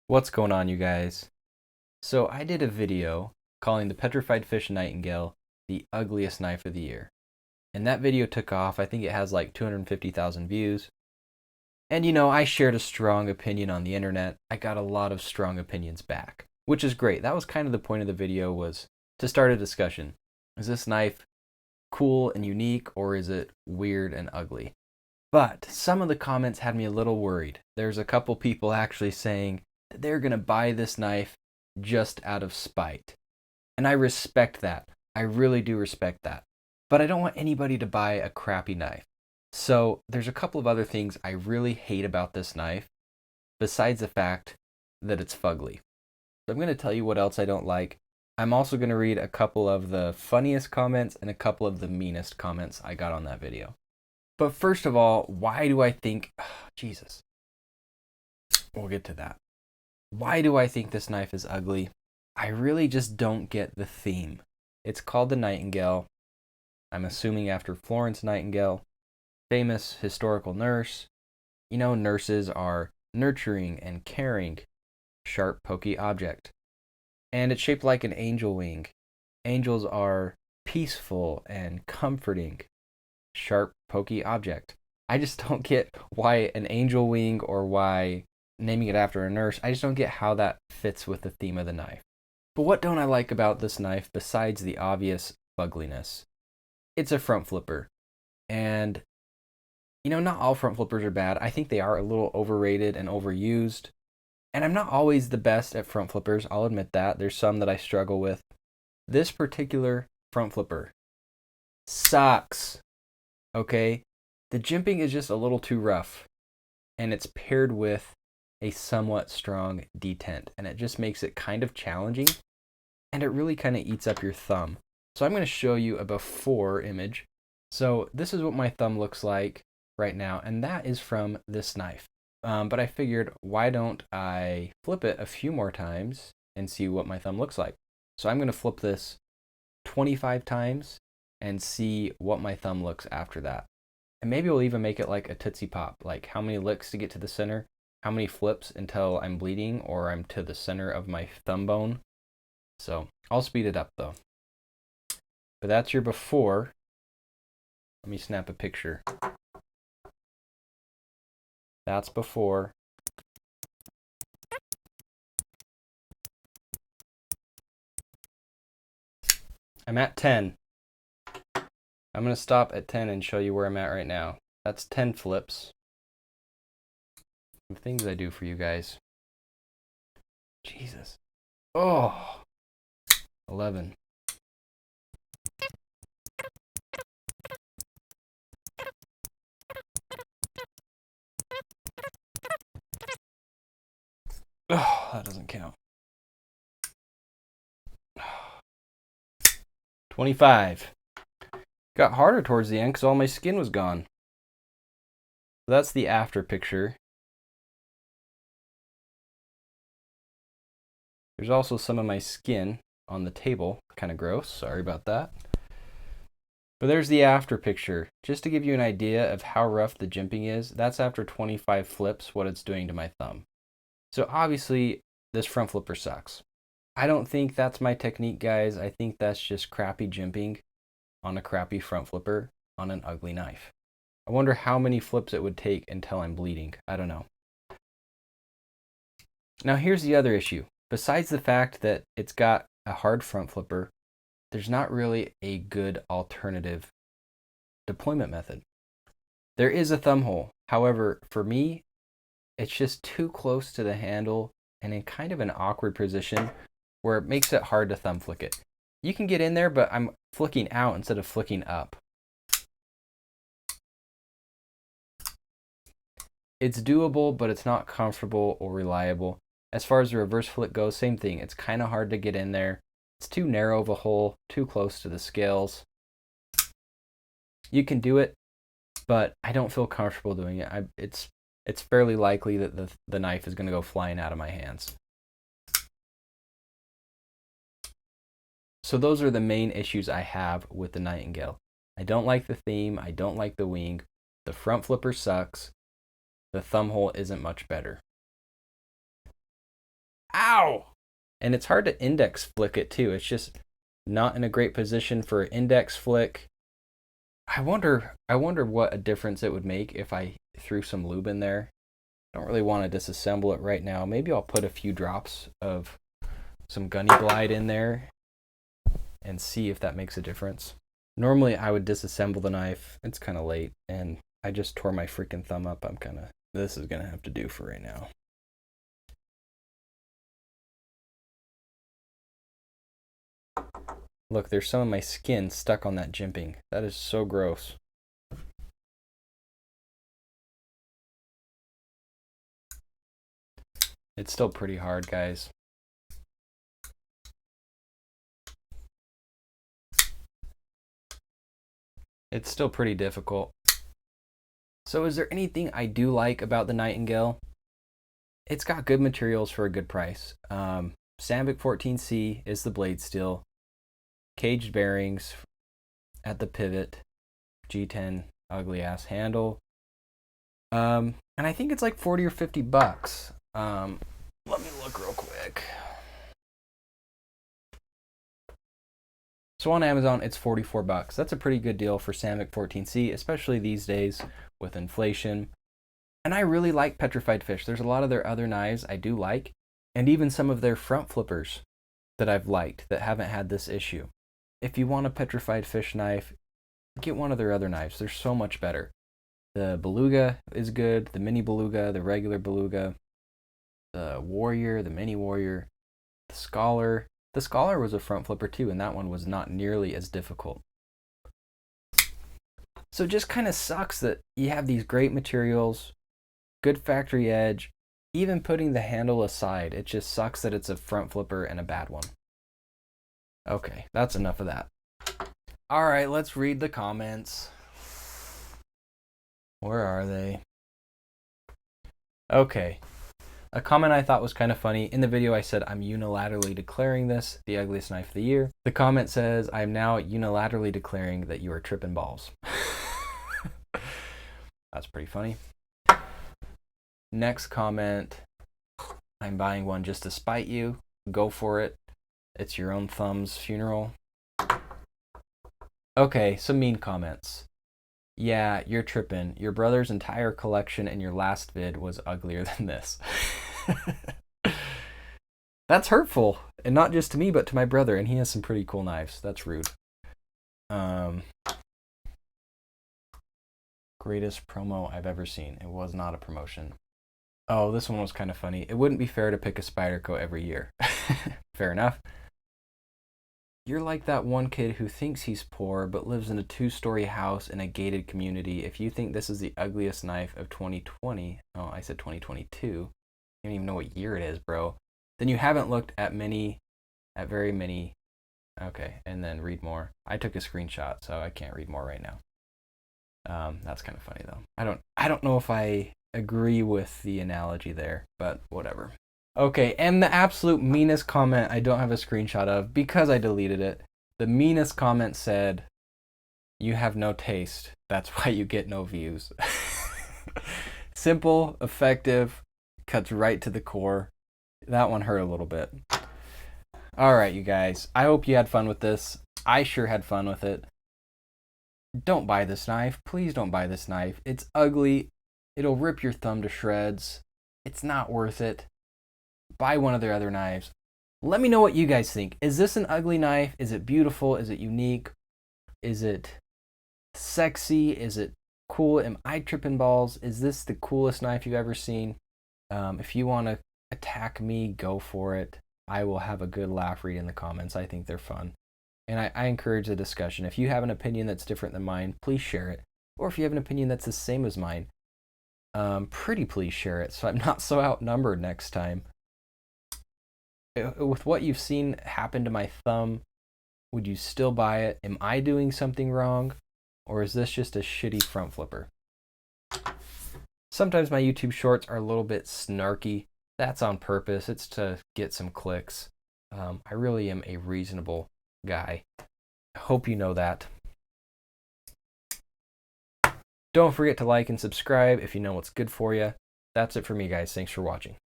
What's going on, you guys? So I did a video calling the petrified fish Nightingale the ugliest knife of the year. And that video took off. I think it has like 250,000 views. And I shared a strong opinion on the internet. I got a lot of strong opinions back, which is great. That was kind of the point of the video, was to start a discussion. Is this knife cool and unique, or is it weird and ugly? But some of the comments had me a little worried. There's a couple people actually saying that they're going to buy this knife just out of spite. And I respect that. I really do respect that. But I don't want anybody to buy a crappy knife. So there's a couple of other things I really hate about this knife, besides the fact that it's fugly. So I'm going to tell you what else I don't like. I'm also going to read a couple of the funniest comments and a couple of the meanest comments I got on that video. But first of all, why do I think... Jesus. We'll get to that. Why do I think this knife is ugly? I really just don't get the theme. It's called the Nightingale. I'm assuming after Florence Nightingale, famous historical nurse. Nurses are nurturing and caring, sharp, pokey object. And it's shaped like an angel wing. Angels are peaceful and comforting, sharp, pokey object. I just don't get why an angel wing, or why naming it after a nurse. I just don't get how that fits with the theme of the knife. But what don't I like about this knife besides the obvious ugliness? It's a front flipper. And, not all front flippers are bad. I think they are a little overrated and overused. And I'm not always the best at front flippers. I'll admit that. There's some that I struggle with. This particular front flipper sucks. Okay? The jimping is just a little too rough. And it's paired with a somewhat strong detent. And it just makes it kind of challenging. And it really kind of eats up your thumb. So I'm going to show you a before image. So this is what my thumb looks like right now. And that is from this knife. But I figured, why don't I flip it a few more times and see what my thumb looks like? So I'm going to flip this 25 times and see what my thumb looks after that. And maybe we'll even make it like a Tootsie Pop, like how many licks to get to the center, how many flips until I'm bleeding or I'm to the center of my thumb bone. So I'll speed it up though. But that's your before. Let me snap a picture. That's before. I'm at 10. I'm going to stop at 10 and show you where I'm at right now. That's 10 flips. The things I do for you guys. Jesus. Oh. 11. Oh, that doesn't count. 25. Got harder towards the end because all my skin was gone. So that's the after picture. There's also some of my skin on the table. Kind of gross. Sorry about that. But there's the after picture. Just to give you an idea of how rough the jimping is, that's after 25 flips what it's doing to my thumb. So obviously, this front flipper sucks. I don't think that's my technique, guys. I think that's just crappy jimping on a crappy front flipper on an ugly knife. I wonder how many flips it would take until I'm bleeding. I don't know. Now here's the other issue. Besides the fact that it's got a hard front flipper, there's not really a good alternative deployment method. There is a thumb hole. However, for me, it's just too close to the handle and in kind of an awkward position where it makes it hard to thumb flick it. You can get in there, but I'm flicking out instead of flicking up. It's doable, but it's not comfortable or reliable. As far as the reverse flick goes, same thing. It's kind of hard to get in there. It's too narrow of a hole, too close to the scales. You can do it, but I don't feel comfortable doing it. It's fairly likely that the knife is going to go flying out of my hands. So those are the main issues I have with the Nightingale. I don't like the theme. I don't like the wing. The front flipper sucks. The thumb hole isn't much better. Ow! And it's hard to index flick it too. It's just not in a great position for an index flick. I wonder what a difference it would make if I threw some lube in there. Don't really want to disassemble it right now. Maybe I'll put a few drops of some Gunny Glide in there and see if that makes a difference. Normally I would disassemble the knife. It's kind of late and I just tore my freaking thumb up. This is gonna have to do for right now. Look, there's some of my skin stuck on that jimping. That is so gross. It's still pretty hard, guys. It's still pretty difficult. So is there anything I do like about the Nightingale? It's got good materials for a good price. Sandvik 14C is the blade steel. Caged bearings at the pivot. G10 ugly ass handle. And I think it's like 40 or 50 bucks. Let me look real quick. So on Amazon, it's 44 bucks. That's a pretty good deal for Sandvik 14C, especially these days with inflation. And I really like Petrified Fish. There's a lot of their other knives I do like, and even some of their front flippers that I've liked that haven't had this issue. If you want a Petrified Fish knife, get one of their other knives. They're so much better. The Beluga is good, the Mini Beluga, the regular Beluga, the Warrior, the Mini Warrior, the Scholar. The Scholar was a front flipper too, and that one was not nearly as difficult. So it just kind of sucks that you have these great materials, good factory edge, even putting the handle aside, it just sucks that it's a front flipper and a bad one. Okay, that's enough of that. All right, let's read the comments. Where are they? Okay. A comment I thought was kind of funny. In the video, I said I'm unilaterally declaring this the ugliest knife of the year. The comment says, I'm now unilaterally declaring that you are tripping balls. That's pretty funny. Next comment, I'm buying one just to spite you. Go for it. It's your own thumb's funeral. Okay, some mean comments. Yeah, you're tripping. Your brother's entire collection in your last vid was uglier than this. That's hurtful. And not just to me, but to my brother. And he has some pretty cool knives. That's rude. Greatest promo I've ever seen. It was not a promotion. Oh, this one was kind of funny. It wouldn't be fair to pick a Spyderco every year. Fair enough. You're like that one kid who thinks he's poor, but lives in a 2-story house in a gated community. If you think this is the ugliest knife of 2020, oh, I said 2022. You don't even know what year it is, bro. Then you haven't looked at very many. Okay, and then read more. I took a screenshot, so I can't read more right now. That's kind of funny though. I don't know if I agree with the analogy there, but whatever. Okay, and the absolute meanest comment I don't have a screenshot of because I deleted it. The meanest comment said, "You have no taste. That's why you get no views." Simple, effective, cuts right to the core. That one hurt a little bit. All right, you guys. I hope you had fun with this. I sure had fun with it. Don't buy this knife. Please don't buy this knife. It's ugly. It'll rip your thumb to shreds. It's not worth it. Buy one of their other knives. Let me know what you guys think. Is this an ugly knife? Is it beautiful? Is it unique? Is it sexy? Is it cool? Am I tripping balls? Is this the coolest knife you've ever seen? If you want to attack me, go for it. I will have a good laugh reading the comments. I think they're fun. And I encourage the discussion. If you have an opinion that's different than mine, please share it. Or if you have an opinion that's the same as mine, pretty please share it so I'm not so outnumbered next time. With what you've seen happen to my thumb, would you still buy it? Am I doing something wrong? Or is this just a shitty front flipper? Sometimes my YouTube shorts are a little bit snarky. That's on purpose. It's to get some clicks. I really am a reasonable guy. I hope you know that. Don't forget to like and subscribe if you know what's good for you. That's it for me, guys. Thanks for watching.